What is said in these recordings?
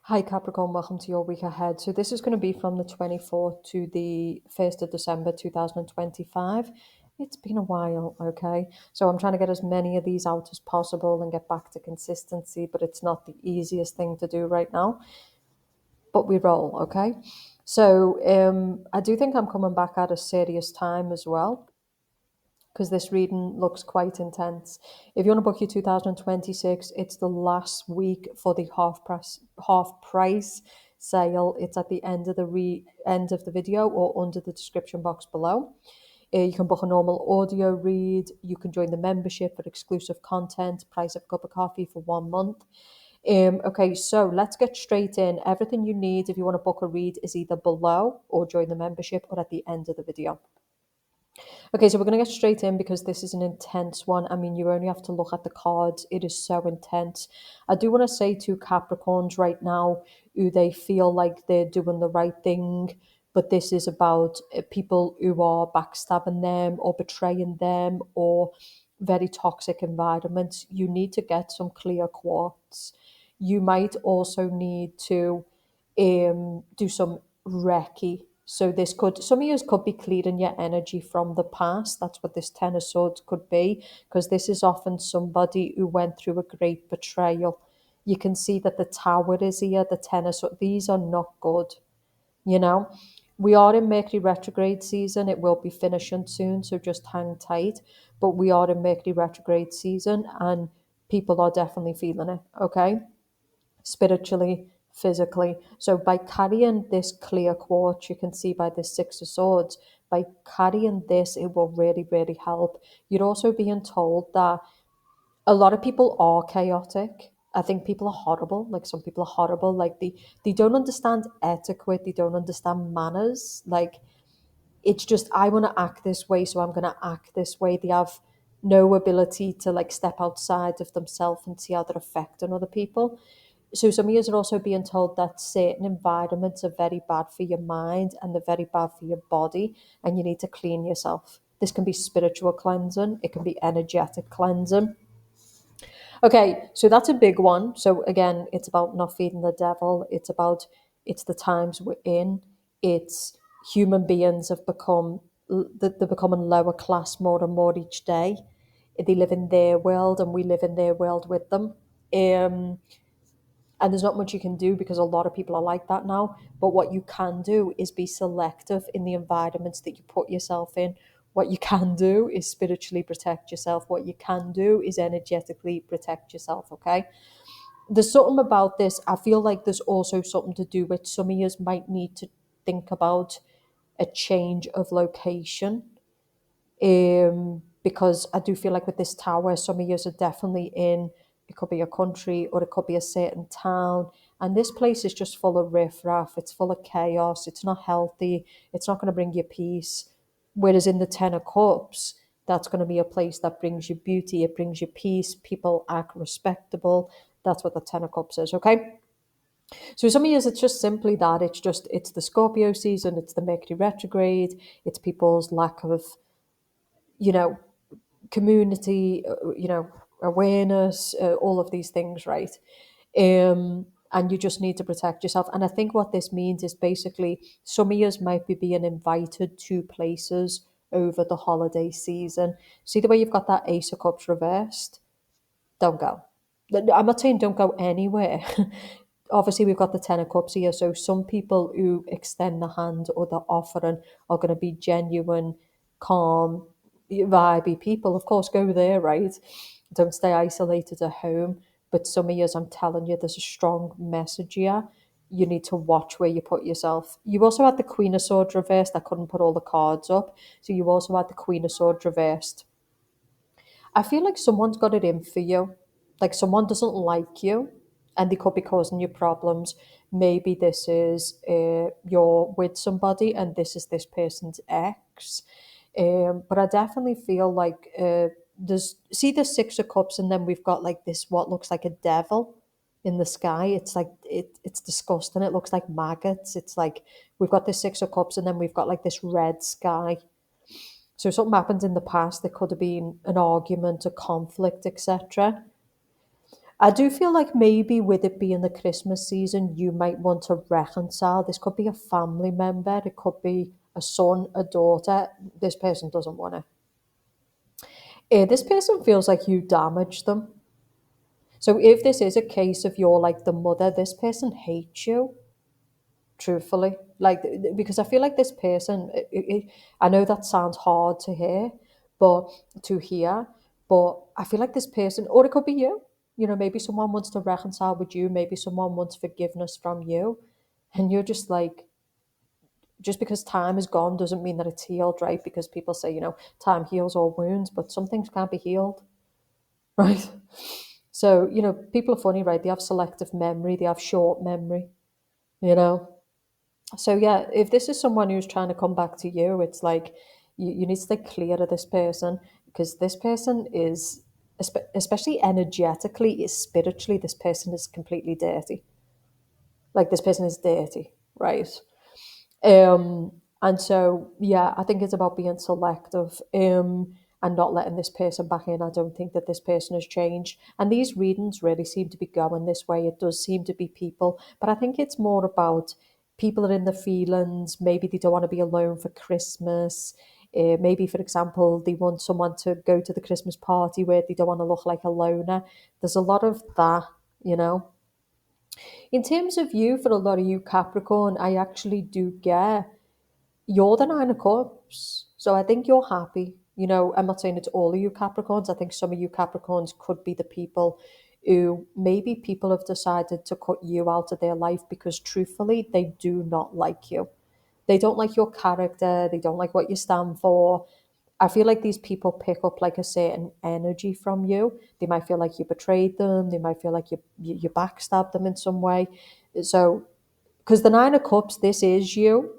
Hi Capricorn, welcome to your week ahead. So this is going to be from the 24th to the 1st of December 2025. It's been a while, okay? So I'm trying to get as many of these out as possible and get back to consistency, but it's not the easiest thing to do right now. But we roll, okay? So I do think I'm coming back at a serious time as well, because this reading looks quite intense. If you want to book your 2026, it's the last week for the half price sale. It's at the end of the end of the video or under the description box below. You can book a normal audio read. You can join the membership for exclusive content, price of a cup of coffee for 1 month. Okay, so let's get straight in. Everything you need if you want to book a read is either below or join the membership or at the end of the video. Okay, so we're going to get straight in because this is an intense one. I mean, you only have to look at the cards. It is so intense. I do want to say to Capricorns right now who they feel like they're doing the right thing, but this is about people who are backstabbing them or betraying them or very toxic environments. You need to get some clear quartz. You might also need to do some Reiki. So this could, some of you could be clearing your energy from the past. That's what this Ten of Swords could be, because this is often somebody who went through a great betrayal. You can see that the Tower is here, the Ten of Swords. These are not good, you know. We are in Mercury retrograde season. It will be finishing soon, so just hang tight. But we are in Mercury retrograde season, and people are definitely feeling it, okay? Spiritually, physically. So by carrying this clear quartz, you can see by this Six of Swords, by carrying this, it will really, really help. You're also being told that a lot of people are chaotic. I think people are horrible. Like some people are horrible. Like they don't understand etiquette. They don't understand manners. Like it's just I want to act this way, so I'm going to act this way. They have no ability to like step outside of themselves and see how they're affecting other people. So some of you are also being told that certain environments are very bad for your mind and they're very bad for your body, and you need to clean yourself. This can be spiritual cleansing, it can be energetic cleansing. Okay, so that's a big one. So again, it's about not feeding the devil. It's the times we're in. It's human beings have become they're becoming lower class more and more each day. They live in their world and we live in their world with them. And there's not much you can do because a lot of people are like that now. But what you can do is be selective in the environments that you put yourself in. What you can do is spiritually protect yourself. What you can do is energetically protect yourself, okay? There's something about this. I feel like there's also something to do with some of you might need to think about a change of location. Because I do feel like with this tower, some of you are definitely in, it could be a country or it could be a certain town. And this place is just full of riffraff, it's full of chaos, it's not healthy, it's not going to bring you peace. Whereas in the Ten of Cups, that's going to be a place that brings you beauty, it brings you peace, people act respectable. That's what the Ten of Cups is, okay? So some years it's just simply that it's the Scorpio season, it's the Mercury retrograde, it's people's lack of, you know, community, awareness, all of these things, right? And you just need to protect yourself. And I think what this means is basically some of you might be being invited to places over the holiday season. See the way you've got that Ace of Cups reversed? Don't go. I'm not saying don't go anywhere. Obviously, we've got the Ten of Cups here, so some people who extend the hand or the offering are going to be genuine, calm, vibey people. Of course, go there, right? Don't stay isolated at home. But some of you, I'm telling you, there's a strong message here. You need to watch where you put yourself. You also had the Queen of Swords reversed. I couldn't put all the cards up. So you also had the Queen of Swords reversed. I feel like someone's got it in for you. Like someone doesn't like you and they could be causing you problems. Maybe this is you're with somebody and this is this person's ex. But I definitely feel like there's, see the Six of Cups, and then we've got like this, what looks like a devil in the sky. It's like, it's disgusting. It looks like maggots. It's like we've got the Six of Cups and then we've got like this red sky. So something happened in the past. There could have been an argument, a conflict, etc. I do feel like maybe with it being the Christmas season, you might want to reconcile. This could be a family member, it could be a son, a daughter. This person doesn't want it. This person feels like you damaged them. So if this is a case of you're like the mother, this person hates you, truthfully. Like, because I feel like this person, I know that sounds hard to hear, but to hear, but I feel like this person, or it could be you, maybe someone wants to reconcile with you, maybe someone wants forgiveness from you, and you're just like, just because time is gone doesn't mean that it's healed, right? Because people say, time heals all wounds, but some things can't be healed, right? So, people are funny, right? They have selective memory, they have short memory, you know? So, yeah, if this is someone who's trying to come back to you, it's like you need to stay clear of this person because this person is, especially energetically, is spiritually, this person is completely dirty. Like, this person is dirty, right? And so, yeah, I think it's about being selective and not letting this person back in. I don't think that this person has changed. And these readings really seem to be going this way. It does seem to be people, but I think it's more about people are in the feelings. Maybe they don't want to be alone for Christmas. Maybe, for example, they want someone to go to the Christmas party where they don't want to look like a loner. There's a lot of that, you know. In terms of you, for a lot of you Capricorn, I actually do get you're the Nine of Cups. So I think you're happy. I'm not saying it's all of you Capricorns. I think some of you Capricorns could be the people who maybe people have decided to cut you out of their life because truthfully, they do not like you. They don't like your character. They don't like what you stand for. I feel like these people pick up like a certain energy from you. They might feel like you betrayed them. They might feel like you backstabbed them in some way. So, because the Nine of Cups, this is you.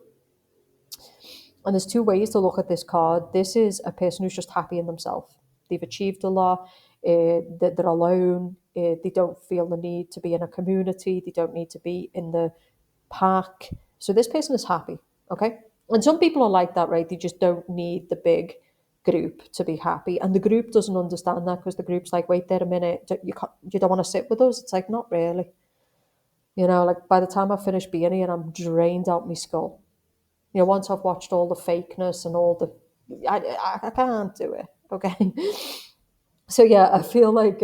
And there's two ways to look at this card. This is a person who's just happy in themselves. They've achieved a lot. They're alone. They don't feel the need to be in a community. They don't need to be in the pack. So this person is happy. Okay. And some people are like that, right? They just don't need the big group to be happy. And the group doesn't understand that because the group's like, wait there a minute. You don't want to sit with us? It's like, not really. Like by the time I finish being here, I'm drained out my skull. Once I've watched all the fakeness and all the, I can't do it. Okay. So yeah, I feel like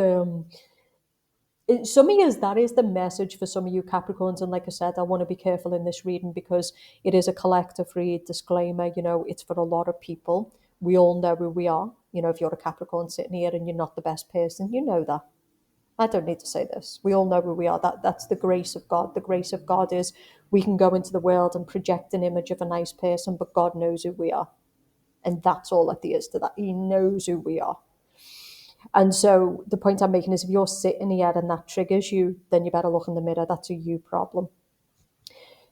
some of you, that is the message for some of you Capricorns. And like I said, I want to be careful in this reading because it is a collective read. Disclaimer, it's for a lot of people. We all know who we are. If you're a Capricorn sitting here and you're not the best person, you know that. I don't need to say this. We all know who we are. That's the grace of God. The grace of God is we can go into the world and project an image of a nice person, but God knows who we are. And that's all that there is to that. He knows who we are. And so the point I'm making is if you're sitting here and that triggers you, then you better look in the mirror. That's a you problem.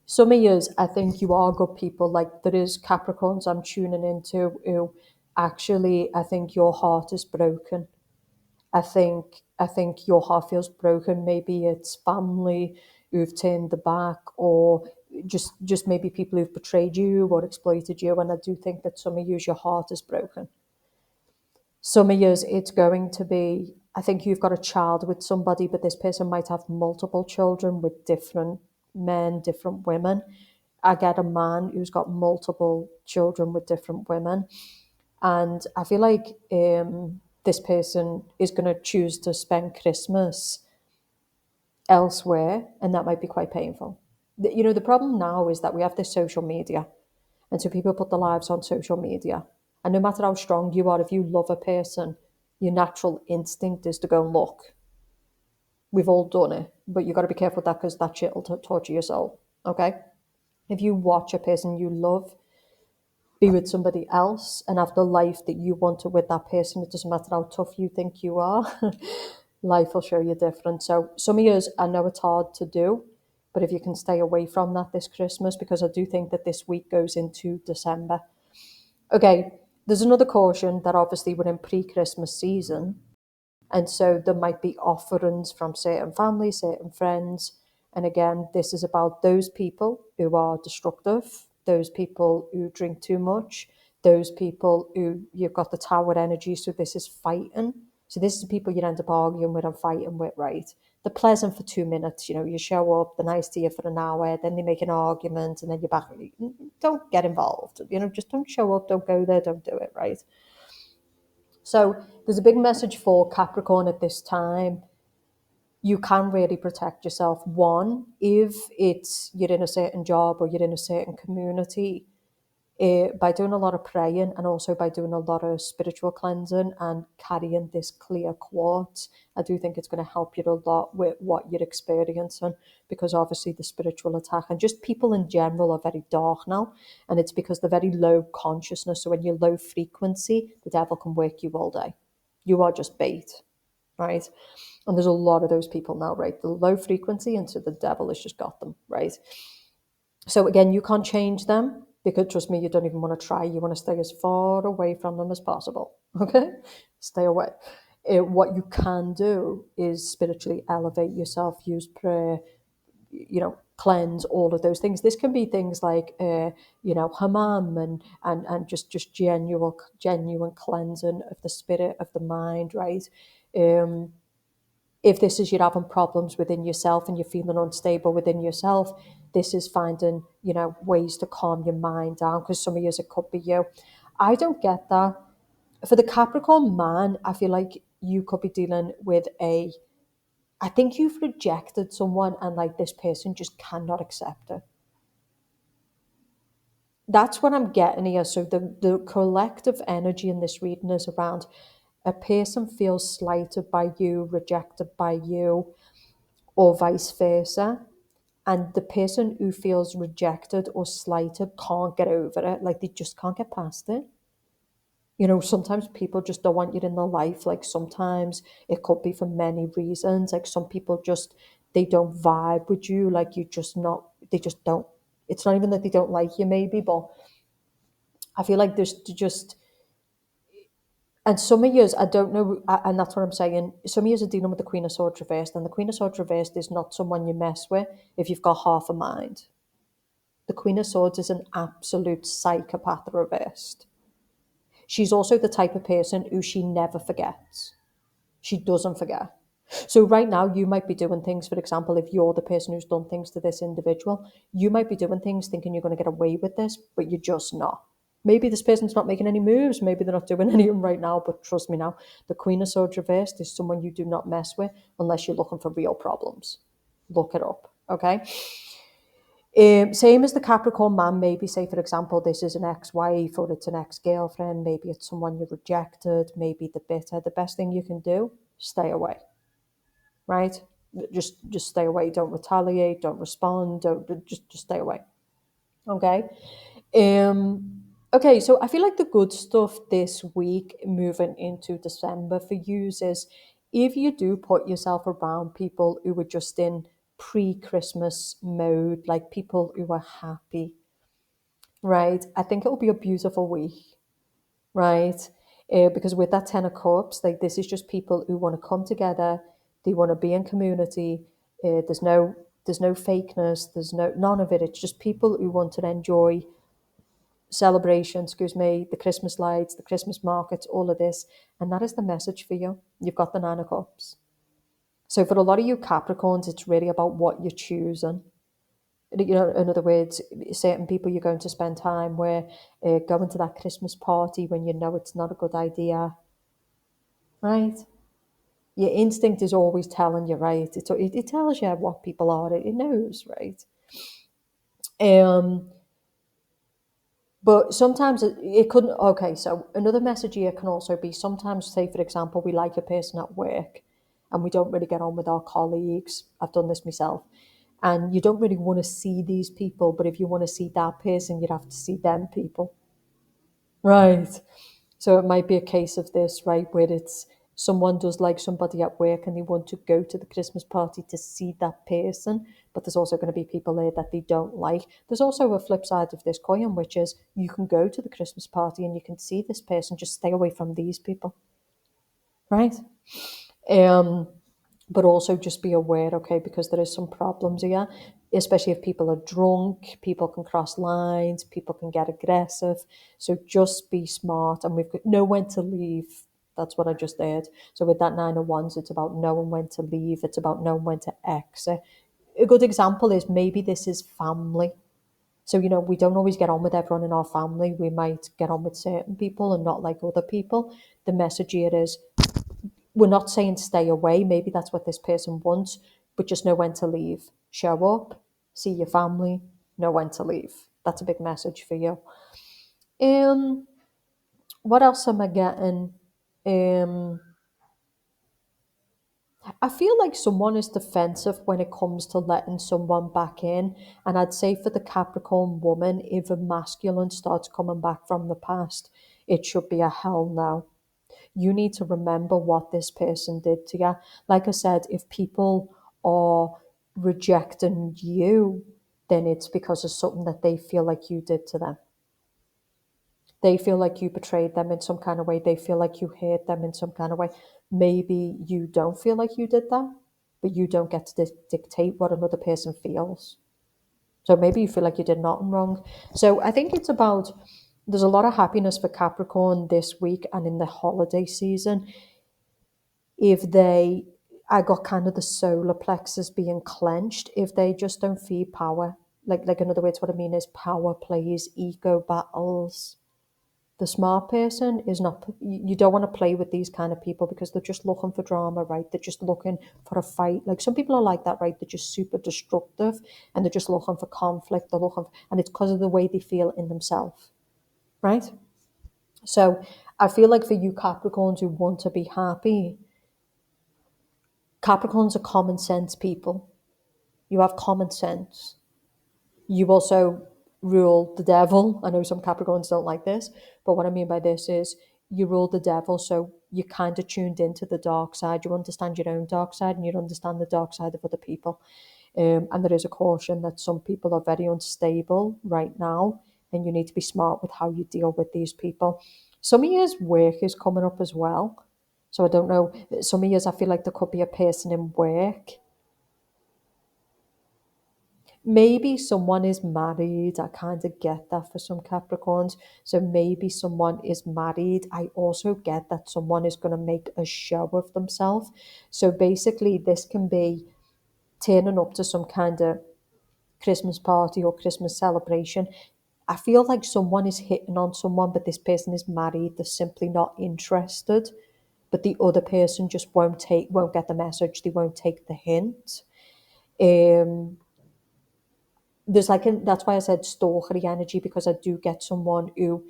Some of yous, I think you are good people. Like there is Capricorns I'm tuning into who actually, I think your heart is broken. I think your heart feels broken. Maybe it's family who've turned the back, or just maybe people who've betrayed you or exploited you. And I do think that some of you, your heart is broken. Some of yours, it's going to be, I think you've got a child with somebody, but this person might have multiple children with different men, different women. I get a man who's got multiple children with different women. And I feel like this person is going to choose to spend Christmas elsewhere, and that might be quite painful. The problem now is that we have this social media, and so people put their lives on social media. And no matter how strong you are, if you love a person, your natural instinct is to go and look. We've all done it, but you've got to be careful with that because that shit will torture your soul, okay? If you watch a person you love be with somebody else and have the life that you wanted with that person, it doesn't matter how tough you think you are, life will show you different. So some of yours, I know it's hard to do, but if you can stay away from that this Christmas, because I do think that this week goes into December. Okay, there's another caution that obviously we're in pre-Christmas season, and so there might be offerings from certain families, certain friends. And again, this is about those people who are destructive, those people who drink too much, those people who you've got the tower energy. So this is fighting. So this is the people you end up arguing with and fighting with, right? They're pleasant for 2 minutes, you show up, they're nice to you for an hour, then they make an argument, and then you're back. Don't get involved, just don't show up, don't go there, don't do it, right? So there's a big message for Capricorn at this time. You can really protect yourself. One, if you're in a certain job or you're in a certain community, by doing a lot of praying and also by doing a lot of spiritual cleansing and carrying this clear quartz, I do think it's going to help you a lot with what you're experiencing, because obviously the spiritual attack and just people in general are very dark now, and it's because they're very low consciousness. So when you're low frequency, the devil can work you all day. You are just bait, right? And there's a lot of those people now, right? The low frequency, and so the devil has just got them, right? So again, you can't change them, because trust me, you don't even want to try. You want to stay as far away from them as possible. Okay? Stay away. What you can do is spiritually elevate yourself, use prayer, cleanse, all of those things. This can be things like hammam and just genuine cleansing of the spirit, of the mind, right? If this is you're having problems within yourself and you're feeling unstable within yourself, this is finding, ways to calm your mind down, because some of you, it could be you. I don't get that. For the Capricorn man, I feel like you could be dealing with I think you've rejected someone and like this person just cannot accept it. That's what I'm getting here. So the collective energy in this reading is around a person feels slighted by you, rejected by you, or vice versa. And the person who feels rejected or slighted can't get over it. Like they just can't get past it. Sometimes people just don't want you in their life. Like sometimes it could be for many reasons. Like some people just, they don't vibe with you. Like they just don't. It's not even that they don't like you maybe, but I feel like there's just, and some of yous, I don't know, and that's what I'm saying. Some of yous are dealing with the Queen of Swords reversed, and the Queen of Swords reversed is not someone you mess with if you've got half a mind. The Queen of Swords is an absolute psychopath reversed. She's also the type of person who she never forgets. She doesn't forget. So right now you might be doing things, for example, if you're the person who's done things to this individual, you might be doing things thinking you're going to get away with this, but you're just not. Maybe this person's not making any moves, maybe they're not doing any of them right now, but trust me now, the Queen of Swords reversed is someone you do not mess with unless you're looking for real problems. Look it up, okay? Same as the Capricorn man, maybe say, for example, this is an ex-wife or it's an ex-girlfriend, maybe it's someone you rejected, maybe the bitter. The best thing you can do, stay away, right? Just stay away. Don't retaliate, don't respond, don't just stay away. Okay. Okay, so I feel like the good stuff this week moving into December for you is if you do put yourself around people who are just in pre-Christmas mode, like people who are happy, right? I think it'll be a beautiful week, right? Because with that Ten of Cups, like this is just people who want to come together, they want to be in community. There's no fakeness, there's none of it. It's just people who want to enjoy celebration, the Christmas lights, the Christmas markets, all of this. And that is the message for you. You've got the Nine of Cups. So for a lot of you Capricorns, it's really about what you're choosing. In other words, certain people you're going to spend time with, going to that Christmas party when you know it's not a good idea, right? Your instinct is always telling you, right? It tells you what people are. It knows, right? But sometimes it couldn't. Okay, so another message here can also be sometimes, say, for example, we like a person at work and we don't really get on with our colleagues. I've done this myself. And you don't really want to see these people, but if you want to see that person, you'd have to see them people. Right. So it might be a case of this, right, where it's someone does like somebody at work and they want to go to the Christmas party to see that person, but there's also going to be people there that they don't like. There's also a flip side of this coin, which is you can go to the Christmas party and you can see this person, just stay away from these people, right? But also just be aware, okay, because there is some problems here, especially if people are drunk, people can cross lines, people can get aggressive. So just be smart, and we've got know when to leave. That's what I just did. So with that Nine of Wands, it's about knowing when to leave. It's about knowing when to exit. A good example is maybe this is family. So, we don't always get on with everyone in our family. We might get on with certain people and not like other people. The message here is we're not saying stay away. Maybe that's what this person wants, but just know when to leave. Show up, see your family, know when to leave. That's a big message for you. Um, what else am I getting? Um, I feel like someone is defensive when it comes to letting someone back in. And I'd say for the Capricorn woman, if a masculine starts coming back from the past, it should be a hell no. You need to remember what this person did to you. Like I said, if people are rejecting you, then it's because of something that they feel like you did to them. They feel like you betrayed them in some kind of way. They feel like you hurt them in some kind of way. Maybe you don't feel like you did that, but you don't get to dictate what another person feels. So maybe you feel like you did nothing wrong. So I think it's about, there's a lot of happiness for Capricorn this week and in the holiday season. If they, I got kind of the solar plexus being clenched, if they just don't feel power. Like in other words, what I mean is power plays, ego battles. The smart person is not, you don't want to play with these kind of people because they're just looking for drama, right? They're just looking for a fight. Like some people are like that, right? They're just super destructive and they're just looking for conflict. They're looking for, and it's because of the way they feel in themselves, right? So I feel like for you Capricorns who want to be happy, Capricorns are common sense people. You have common sense. You also rule the devil. I know some Capricorns don't like this, but what I mean by this is you rule the devil, so you're kind of tuned into the dark side. You understand your own dark side and you understand the dark side of other people. And there is a caution that some people are very unstable right now, and you need to be smart with how you deal with these people. Some of years work is coming up as well. So I don't know. Some years I feel like there could be a person in work. Maybe someone is married. I kind of get that for some Capricorns. So maybe someone is married. I also get that someone is going to make a show of themselves. So basically, this can be turning up to some kind of Christmas party or Christmas celebration. I feel like someone is hitting on someone, but this person is married. They're simply not interested. But the other person just won't get the message. They won't take the hint. Um, there's that's why I said stalkery energy, because I do get someone who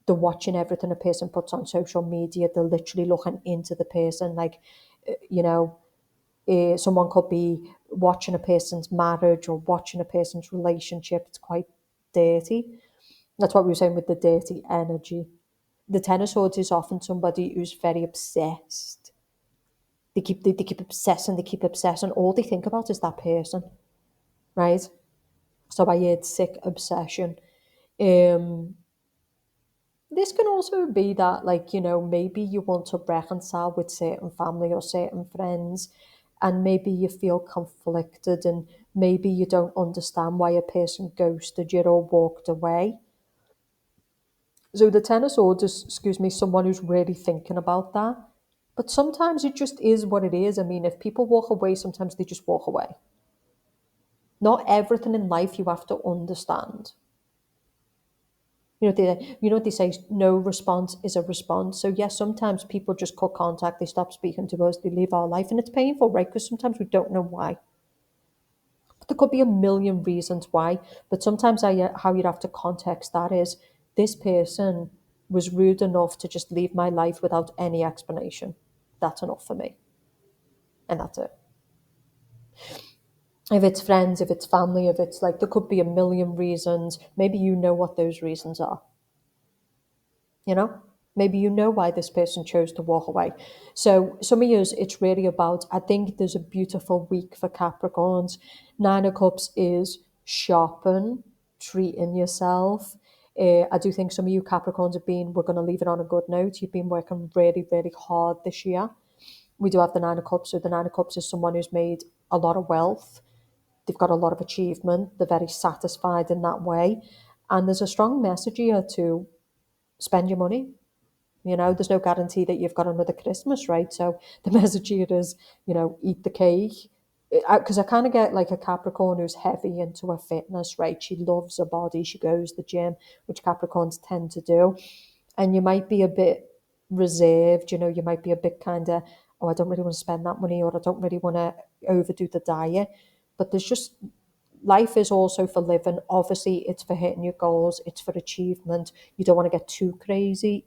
they're watching everything a person puts on social media. They're literally looking into the person, like you know, someone could be watching a person's marriage or watching a person's relationship. It's quite dirty. That's what we were saying with the dirty energy. The Ten of Swords is often somebody who's very obsessed. They keep obsessing. They keep obsessing. All they think about is that person, right? So I had sick obsession. Um, this can also be that, like, maybe you want to reconcile with certain family or certain friends, and maybe you feel conflicted, and maybe you don't understand why a person ghosted you or walked away. So the Ten of Swords is, excuse me, someone who's really thinking about that. But sometimes it just is what it is. I mean, if people walk away, sometimes they just walk away. Not everything in life you have to understand. What they say, no response is a response. So yes, sometimes people just cut contact, they stop speaking to us, they leave our life, and it's painful, right? Because sometimes we don't know why. But there could be a million reasons why. But sometimes how you'd have to context that is, this person was rude enough to just leave my life without any explanation. That's enough for me, and that's it. If it's friends, if it's family, if it's like, there could be a million reasons. Maybe you know what those reasons are. you know Maybe you know why this person chose to walk away. So some of years it's really about, I think there's a beautiful week for Capricorns. Nine of Cups is shopping, treating yourself. I do think some of you Capricorns have been, we're going to leave it on a good note, you've been working really, really hard this year. We do have the Nine of Cups. So the Nine of Cups is someone who's made a lot of wealth. They've got a lot of achievement. They're very satisfied in that way. And there's a strong message here to spend your money. There's no guarantee that you've got another Christmas, right? So the message here is, eat the cake. Because I kind of get like a Capricorn who's heavy into her fitness, right? She loves her body, she goes to the gym, which Capricorns tend to do. And you might be a bit reserved, you might be a bit kind of, oh, I don't really want to spend that money, or I don't really want to overdo the diet. But there's just, life is also for living. Obviously, it's for hitting your goals, it's for achievement. You don't want to get too crazy,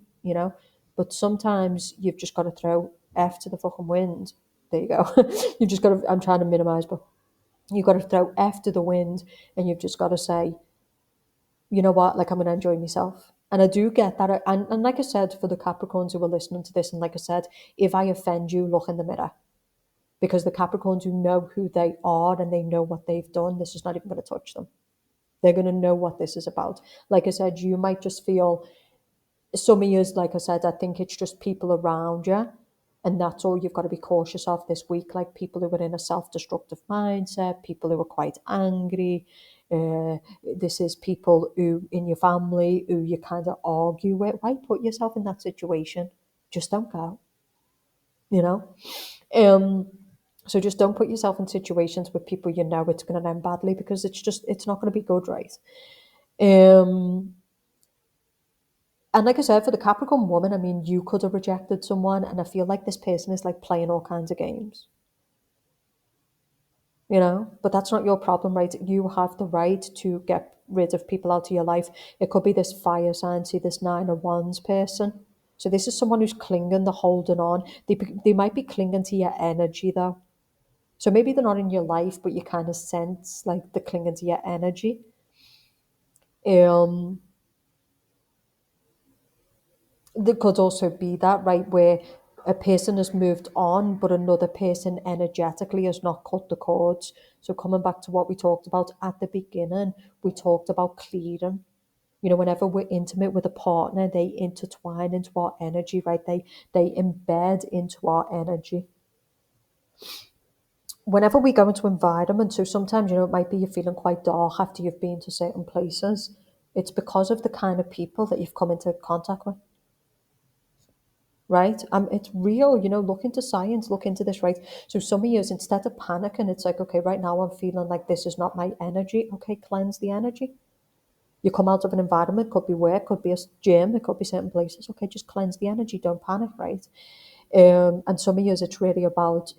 But sometimes you've just got to throw F to the fucking wind. There you go. You've just got to, I'm trying to minimize, but you've got to throw F to the wind, and you've just got to say, you know what, like, I'm going to enjoy myself. And I do get that. And like I said, for the Capricorns who are listening to this, and like I said, if I offend you, look in the mirror. Because the Capricorns who know who they are and they know what they've done, this is not even going to touch them. They're going to know what this is about. Like I said, you might just feel, some of you, like I said, I think it's just people around you. And that's all you've got to be cautious of this week. Like people who are in a self-destructive mindset, people who are quite angry. This is people who in your family who you kind of argue with. Why put yourself in that situation? Just don't go, you know? Um, so just don't put yourself in situations with people it's going to end badly, because it's not going to be good, right? Um, and like I said, for the Capricorn woman, I mean, you could have rejected someone, and I feel like this person is like playing all kinds of games, But that's not your problem, right? You have the right to get rid of people out of your life. It could be this fire sign, see this Nine of Wands person. So this is someone who's clinging, they're holding on. They might be clinging to your energy though. So maybe they're not in your life, but you kind of sense like they're clinging to your energy. Um, there could also be that, right, where a person has moved on, but another person energetically has not cut the cords. So coming back to what we talked about at the beginning, we talked about clearing. Whenever we're intimate with a partner, they intertwine into our energy, right? They embed into our energy. Whenever we go into environments, so sometimes, it might be you're feeling quite dark after you've been to certain places. It's because of the kind of people that you've come into contact with, right? It's real, look into science, look into this, right? So some of you, instead of panicking, it's like, okay, right now I'm feeling like this is not my energy. Okay, cleanse the energy. You come out of an environment, could be work, could be a gym, it could be certain places. Okay, just cleanse the energy, don't panic, right? And some of you, it's really about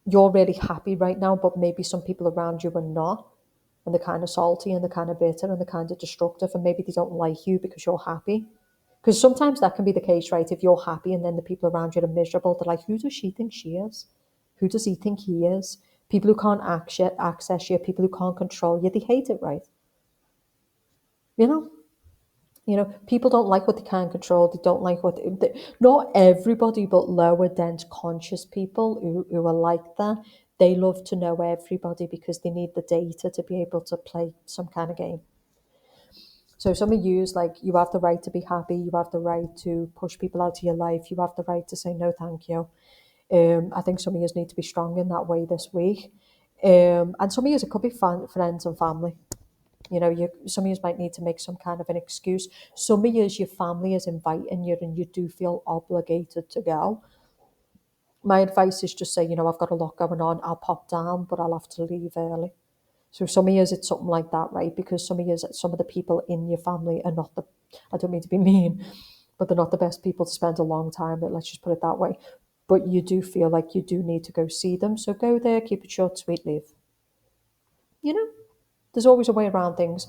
you're really happy right now, but maybe some people around you are not. And they're kind of salty and they're kind of bitter and they're kind of destructive, and maybe they don't like you because you're happy. Because sometimes that can be the case, right? If you're happy and then the people around you are miserable, they're like, who does she think she is? Who does he think he is? People who can't access you, people who can't control you, they hate it, right? You know? People don't like what they can't control. They don't like not everybody, but lower dense conscious people who are like that, they love to know everybody because they need the data to be able to play some kind of game. So some of you, like, you have the right to be happy. You have the right to push people out of your life. You have the right to say no, thank you. I think some of you need to be strong in that way this week. And some of you, it could be friends and family. Some of you might need to make some kind of an excuse. Some of you, your family is inviting you and you do feel obligated to go. My advice is just say, I've got a lot going on. I'll pop down, but I'll have to leave early. So some of you, it's something like that, right? Because some of you, some of the people in your family are not I don't mean to be mean, but they're not the best people to spend a long time with, let's just put it that way. But you do feel like you do need to go see them. So go there, keep it short, sweet, leave. There's always a way around things.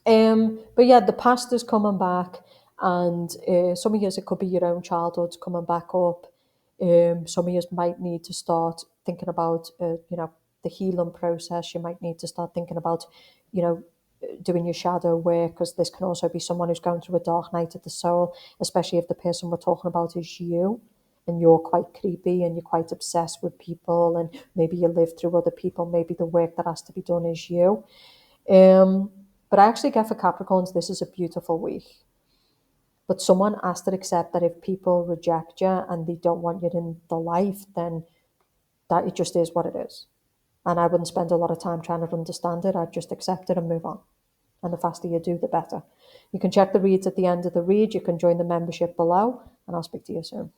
But yeah, the past is coming back, and some of you, it could be your own childhood coming back up. Some of you might need to start thinking about, the healing process. You might need to start thinking about, you know, doing your shadow work, because this can also be someone who's going through a dark night of the soul, especially if the person we're talking about is you. And you're quite creepy and you're quite obsessed with people, and maybe you live through other people. Maybe the work that has to be done is you. But I actually get for Capricorns, this is a beautiful week. But someone has to accept that if people reject you and they don't want you in their life, then that it just is what it is. And I wouldn't spend a lot of time trying to understand it. I'd just accept it and move on. and the faster you do, the better. You can check the reads at the end of the read. You can join the membership below, and I'll speak to you soon.